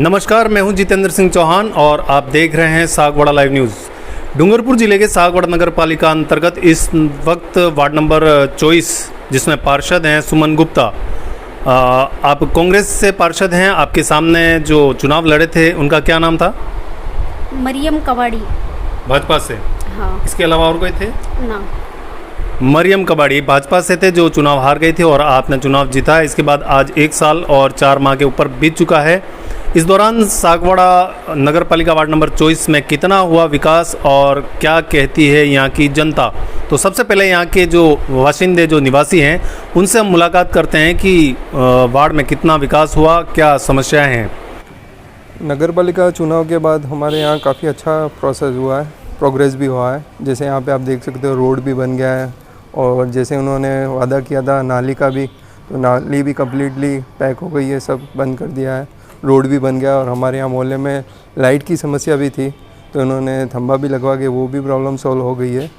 नमस्कार, मैं हूं जितेंद्र सिंह चौहान और आप देख रहे हैं सागवाड़ा लाइव न्यूज़। डूंगरपुर जिले के सागवाड़ा नगर पालिका अंतर्गत इस वक्त वार्ड नंबर 24 जिसमें पार्षद हैं सुमन गुप्ता। आप कांग्रेस से पार्षद हैं। आपके सामने जो चुनाव लड़े थे उनका क्या नाम था? मरियम कबाड़ी। भाजपा से? हाँ। इसके अलावा और कोई थे? ना। मरियम कबाड़ी भाजपा से थे जो चुनाव हार गई थी और आपने चुनाव जीता है। इसके बाद आज 1 साल और 4 माह के ऊपर बीत चुका है। इस दौरान सागवाड़ा नगर पालिका वार्ड नंबर 24 में कितना हुआ विकास और क्या कहती है यहाँ की जनता? तो सबसे पहले यहाँ के जो बाशिंदे जो निवासी हैं उनसे हम मुलाकात करते हैं कि वार्ड में कितना विकास हुआ, क्या समस्याएं हैं। नगर पालिका चुनाव के बाद हमारे यहाँ काफ़ी अच्छा प्रोसेस हुआ है, प्रोग्रेस भी हुआ है। जैसे यहाँ पे आप देख सकते हो रोड भी बन गया है और जैसे उन्होंने वादा किया था नाली का भी, तो नाली भी कम्प्लीटली पैक हो गई है, सब बंद कर दिया है। रोड भी बन गया और हमारे यहाँ मोहल्ले में लाइट की समस्या भी थी, तो उन्होंने खंभा भी लगवा के वो भी प्रॉब्लम सॉल्व हो गई है।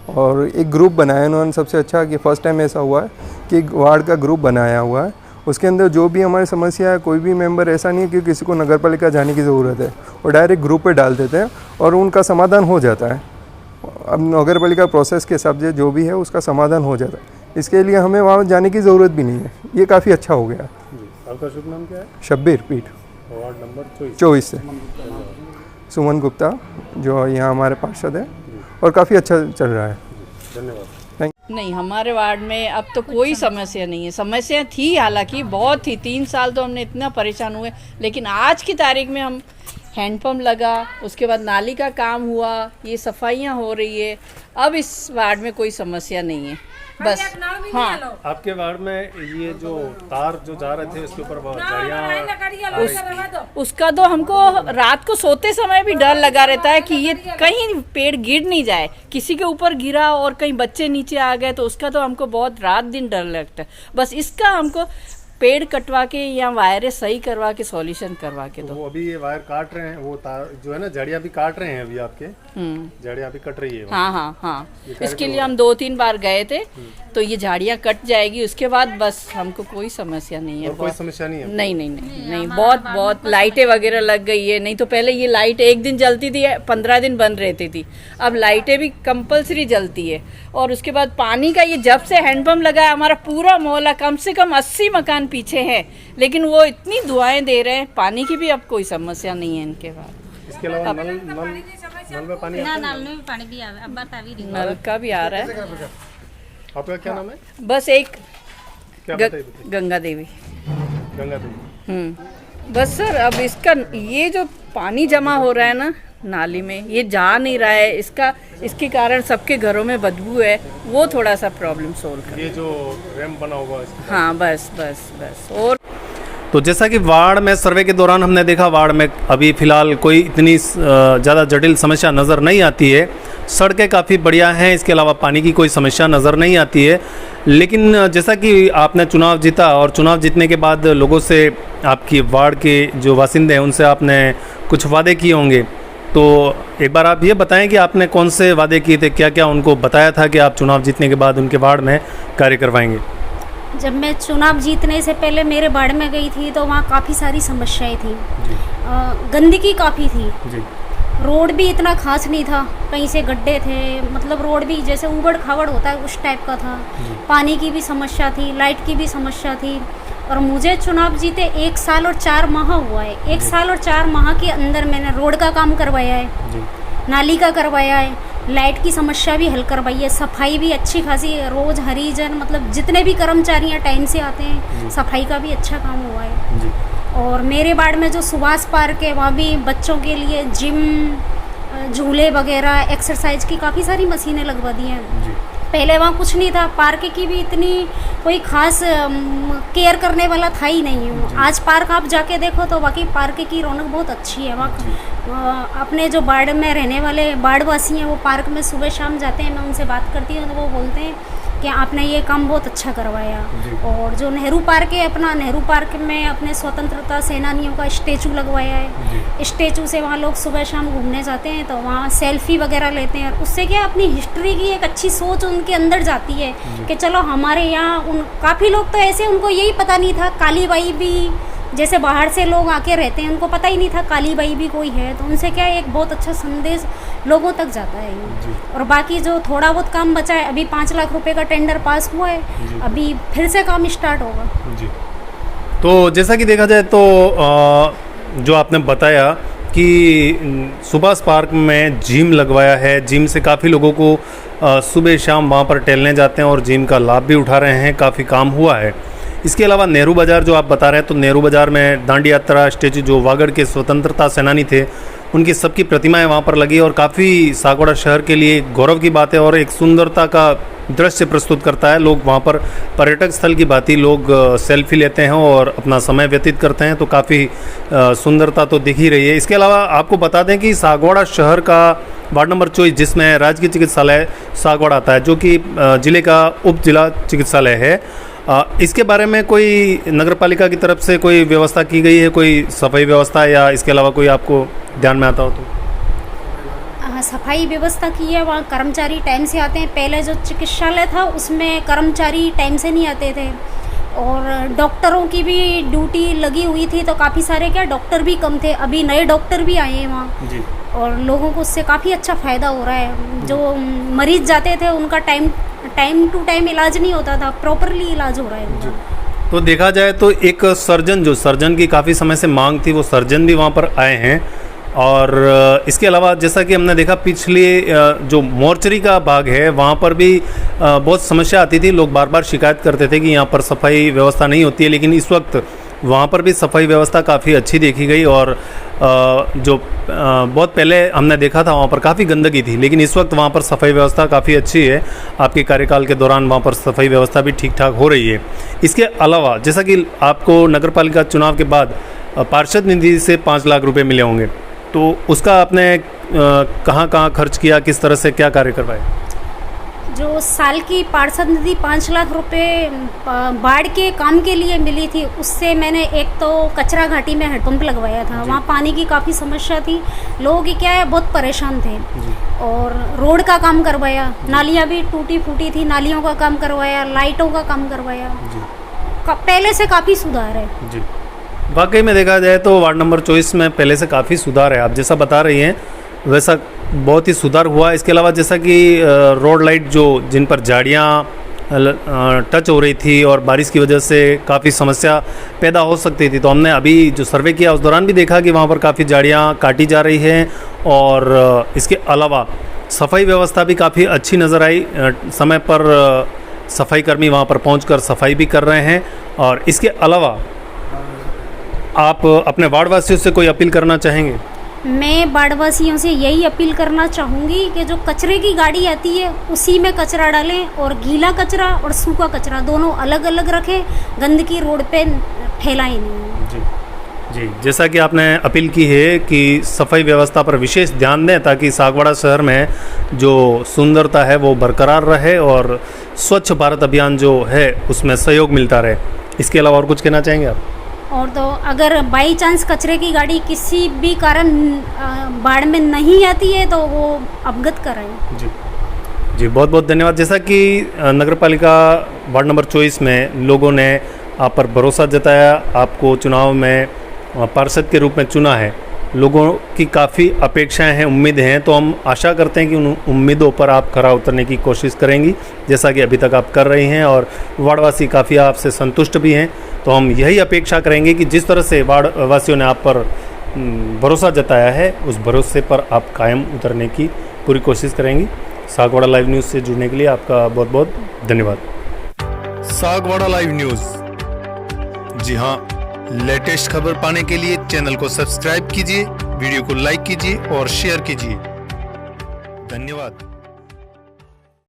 और एक ग्रुप बनाया उन्होंने, सबसे अच्छा कि फ़र्स्ट टाइम ऐसा हुआ है कि एक वार्ड का ग्रुप बनाया हुआ है। उसके अंदर जो भी हमारी समस्या है, कोई भी मेंबर ऐसा नहीं है कि किसी को नगर पालिका जाने की ज़रूरत है, वो डायरेक्ट ग्रुप पे डाल देते हैं और उनका समाधान हो जाता है। अब नगर पालिका प्रोसेस के हिसाब से जो भी है उसका समाधान हो जाता है। इसके लिए हमें वहाँ जाने की ज़रूरत भी नहीं है। ये काफ़ी अच्छा हो गया। आपका शुभ नाम क्या है? शब्बीर पीठ, वार्ड नंबर 24 से सुमन गुप्ता, जो यहाँ हमारे पार्षद है और काफ़ी अच्छा चल रहा है। धन्यवाद। नहीं, हमारे वार्ड में अब तो कोई समस्या नहीं है। समस्या थी, हालांकि बहुत थी। 3 साल तो हमने इतना परेशान हुए, लेकिन आज की तारीख में हम हैंडपम्प लगा, उसके बाद नाली का काम हुआ, ये सफाइयाँ हो रही है। अब इस वार्ड में कोई समस्या नहीं है। बस हाँ, आपके वार्ड में ये जो तार जो जा रहे थे उसके ऊपर झाड़ियाँ, उसका तो हमको रात को सोते समय भी डर लगा रहता है कि ये कहीं पेड़ गिर नहीं जाए, किसी के ऊपर गिरा और कहीं बच्चे नीचे आ गए, तो उसका तो हमको बहुत रात दिन डर लगता है। बस इसका हमको पेड़ कटवा के या वायरें सही करवा के सॉल्यूशन करवा के दो। वो अभी ये वायर काट रहे हैं, वो तार जो है ना, जड़ियाँ भी काट रहे हैं अभी आपके। जड़ियाँ भी कट रही है। हाँ। इसके लिए हम 2-3 बार गए थे, तो ये झाड़ियाँ कट जाएगी। उसके बाद बस हमको कोई समस्या नहीं है। और कोई समस्या नहीं है? नहीं, बहुत लाइटें वगैरह लग गई है। नहीं तो पहले ये लाइट एक दिन जलती थी, 15 दिन बंद रहती थी। अब लाइटें भी कंपलसरी जलती है। और उसके बाद पानी का, ये जब से हैंडपम्प लगा है, हमारा पूरा मोहल्ला, कम से कम 80 मकान पीछे है, लेकिन वो इतनी दुआएं दे रहे हैं। पानी की भी अब कोई समस्या नहीं है इनके बाद। इसके अलावा नल में पानी आता है? नल में पानी भी नल का भी आ रहा है। आपका क्या नाम है? बस एक क्या गंगा देवी। गंगा देवी। बस सर, अब इसका ये जो पानी जमा हो रहा है ना नाली में, ये जा नहीं रहा है। इसके कारण सबके घरों में बदबू है, वो थोड़ा सा प्रॉब्लम सोल्व कर। ये जो रैंप बना होगा हाँ, बस। और तो जैसा कि वार्ड में सर्वे के दौरान हमने देखा, वार्ड में अभी फ़िलहाल कोई इतनी ज़्यादा जटिल समस्या नज़र नहीं आती है। सड़कें काफ़ी बढ़िया हैं, इसके अलावा पानी की कोई समस्या नज़र नहीं आती है। लेकिन जैसा कि आपने चुनाव जीता और चुनाव जीतने के बाद लोगों से, आपकी वार्ड के जो बासिंदे हैं उनसे आपने कुछ वादे किए होंगे, तो एक बार आप ये बताएं कि आपने कौन से वादे किए थे, क्या क्या उनको बताया था कि आप चुनाव जीतने के बाद उनके वार्ड में कार्य करवाएंगे? जब मैं चुनाव जीतने से पहले मेरे वार्ड में गई थी तो वहाँ काफ़ी सारी समस्याएं थी। गंदगी काफ़ी थी जी। रोड भी इतना खास नहीं था, कहीं से गड्ढे थे, मतलब रोड भी जैसे उबड़ खाबड़ होता है उस टाइप का था। पानी की भी समस्या थी, लाइट की भी समस्या थी। और मुझे चुनाव जीते 1 साल और 4 माह हुआ है। 1 साल और 4 माह के अंदर मैंने रोड का काम करवाया है, नाली का करवाया है, लाइट की समस्या भी हल करवाई है, सफाई भी अच्छी खासी, रोज़ हरिजन मतलब जितने भी कर्मचारी हैं टाइम से आते हैं, सफाई का भी अच्छा काम हुआ है। और मेरे वार्ड में जो सुभाष पार्क है, वहाँ भी बच्चों के लिए जिम, झूले वगैरह, एक्सरसाइज की काफ़ी सारी मशीनें लगवा दी हैं। पहले वहाँ कुछ नहीं था, पार्क की भी इतनी कोई खास केयर करने वाला था ही नहीं। आज पार्क आप जाके देखो तो बाकी पार्क की रौनक बहुत अच्छी है। वहाँ अपने जो वार्ड में रहने वाले वार्डवासी हैं वो पार्क में सुबह शाम जाते हैं, मैं उनसे बात करती हूँ तो वो बोलते हैं कि आपने ये काम बहुत अच्छा करवाया। और जो नेहरू पार्क है, अपना नेहरू पार्क में अपने स्वतंत्रता सेनानियों का स्टेचू लगवाया है। स्टेचू से वहाँ लोग सुबह शाम घूमने जाते हैं तो वहाँ सेल्फी वगैरह लेते हैं। उससे क्या अपनी हिस्ट्री की एक अच्छी सोच उनके अंदर जाती है कि चलो हमारे यहाँ काफ़ी लोग तो ऐसे, उनको यही पता नहीं था काली बाई भी जैसे बाहर से लोग आके रहते हैं, उनको पता ही नहीं था काली बाई भी कोई है, तो उनसे क्या है एक बहुत अच्छा संदेश लोगों तक जाता है ये। और बाकी जो थोड़ा बहुत काम बचा है, अभी 5 लाख रुपए का टेंडर पास हुआ है, अभी फिर से काम स्टार्ट होगा जी। तो जैसा कि देखा जाए तो जो आपने बताया कि सुभाष पार्क में जिम लगवाया है, जिम से काफ़ी लोगों को सुबह शाम वहाँ पर टहलने जाते हैं और जिम का लाभ भी उठा रहे हैं, काफ़ी काम हुआ है। इसके अलावा नेहरू बाज़ार जो आप बता रहे हैं, तो नेहरू बाज़ार में दांडी यात्रा स्टैचू जो वागड़ के स्वतंत्रता सेनानी थे, उनकी सबकी प्रतिमाएं वहाँ पर लगी और काफ़ी सागवाड़ा शहर के लिए गौरव की बात है और एक सुंदरता का दृश्य प्रस्तुत करता है। लोग वहाँ पर पर्यटक स्थल की भांति लोग सेल्फी लेते हैं और अपना समय व्यतीत करते हैं, तो काफ़ी सुंदरता तो दिख ही रही है। इसके अलावा आपको बता दें कि सागवाड़ा शहर का वार्ड नंबर 24 जिसमें राजकीय चिकित्सालय सागवाड़ा आता है, जो कि जिले का उप जिला चिकित्सालय है, इसके बारे में कोई नगर पालिका की तरफ से कोई व्यवस्था की गई है, कोई सफाई व्यवस्था, या इसके अलावा कोई आपको ध्यान में आता हो तो? सफाई व्यवस्था की है, वहाँ कर्मचारी टाइम से आते हैं। पहले जो चिकित्सालय था उसमें कर्मचारी टाइम से नहीं आते थे और डॉक्टरों की भी ड्यूटी लगी हुई थी, तो काफ़ी सारे क्या डॉक्टर भी कम थे। अभी नए डॉक्टर भी आए हैं वहाँ जी। और लोगों को उससे काफ़ी अच्छा फ़ायदा हो रहा है। जो मरीज जाते थे उनका टाइम टू टाइम इलाज नहीं होता था, प्रॉपरली इलाज हो रहा है उनका। तो देखा जाए तो एक सर्जन की काफ़ी समय से मांग थी, वो सर्जन भी वहाँ पर आए हैं। और इसके अलावा जैसा कि हमने देखा पिछले जो मोर्चरी का भाग है वहाँ पर भी बहुत समस्या आती थी, लोग बार बार शिकायत करते थे कि यहाँ पर सफाई व्यवस्था नहीं होती है, लेकिन इस वक्त वहाँ पर भी सफाई व्यवस्था काफ़ी अच्छी देखी गई। और जो बहुत पहले हमने देखा था वहाँ पर काफ़ी गंदगी थी, लेकिन इस वक्त वहाँ पर सफाई व्यवस्था काफ़ी अच्छी है। आपके कार्यकाल के दौरान वहाँ पर सफाई व्यवस्था भी ठीक ठाक हो रही है। इसके अलावा जैसा कि आपको नगर पालिका चुनाव के बाद पार्षद निधि से 5 लाख रुपये मिले होंगे, तो उसका आपने कहाँ कहाँ खर्च किया, किस तरह से क्या कार्य करवाए? जो साल की पार्षद निधि 5 लाख रुपए बाढ़ के काम के लिए मिली थी, उससे मैंने एक तो कचरा घाटी में हेडपंप लगवाया था। वहाँ पानी की काफ़ी समस्या थी, लोग क्या है बहुत परेशान थे। और रोड का काम करवाया, नालियाँ भी टूटी फूटी थी, नालियों का काम करवाया, लाइटों का काम करवाया। पहले से काफ़ी सुधार है जी। वाकई में देखा जाए तो वार्ड नंबर 24 में पहले से काफ़ी सुधार है। आप जैसा बता रही हैं वैसा बहुत ही सुधार हुआ। इसके अलावा जैसा कि रोड लाइट जो जिन पर झाड़ियाँ टच हो रही थी और बारिश की वजह से काफ़ी समस्या पैदा हो सकती थी, तो हमने अभी जो सर्वे किया उस दौरान भी देखा कि वहाँ पर काफ़ी झाड़ियाँ काटी जा रही हैं। और इसके अलावा सफाई व्यवस्था भी काफ़ी अच्छी नज़र आई, समय पर सफाई कर्मी वहाँ पर पहुँचकर सफाई भी कर रहे हैं। और इसके अलावा आप अपने वार्डवासियों से कोई अपील करना चाहेंगे? मैं वार्डवासियों से यही अपील करना चाहूँगी कि जो कचरे की गाड़ी आती है उसी में कचरा डालें, और गीला कचरा और सूखा कचरा दोनों अलग अलग रखें, गंदगी रोड पे फैलाएं नहीं। जी जी, जैसा कि आपने अपील की है कि सफाई व्यवस्था पर विशेष ध्यान दें ताकि सागवाड़ा शहर में जो सुंदरता है वो बरकरार रहे और स्वच्छ भारत अभियान जो है उसमें सहयोग मिलता रहे। इसके अलावा और कुछ कहना चाहेंगे आप? और तो अगर बाई चांस कचरे की गाड़ी किसी भी कारण बाढ़ में नहीं आती है तो वो अवगत कराएं। जी जी, बहुत बहुत धन्यवाद। जैसा कि नगर पालिका वार्ड नंबर 24 में लोगों ने आप पर भरोसा जताया, आपको चुनाव में पार्षद के रूप में चुना है, लोगों की काफ़ी अपेक्षाएं हैं, उम्मीदें हैं, तो हम आशा करते हैं कि उन उम्मीदों पर आप खरा उतरने की कोशिश करेंगी जैसा कि अभी तक आप कर रही हैं। और वार्डवासी काफ़ी आपसे संतुष्ट भी हैं, तो हम यही अपेक्षा करेंगे कि जिस तरह से वार्डवासियों ने आप पर भरोसा जताया है उस भरोसे पर आप कायम उतरने की पूरी कोशिश करेंगी। सागवाड़ा लाइव न्यूज़ से जुड़ने के लिए आपका बहुत बहुत धन्यवाद। सागवाड़ा लाइव न्यूज़, जी हाँ, लेटेस्ट खबर पाने के लिए चैनल को सब्सक्राइब कीजिए, वीडियो को लाइक कीजिए और शेयर कीजिए। धन्यवाद।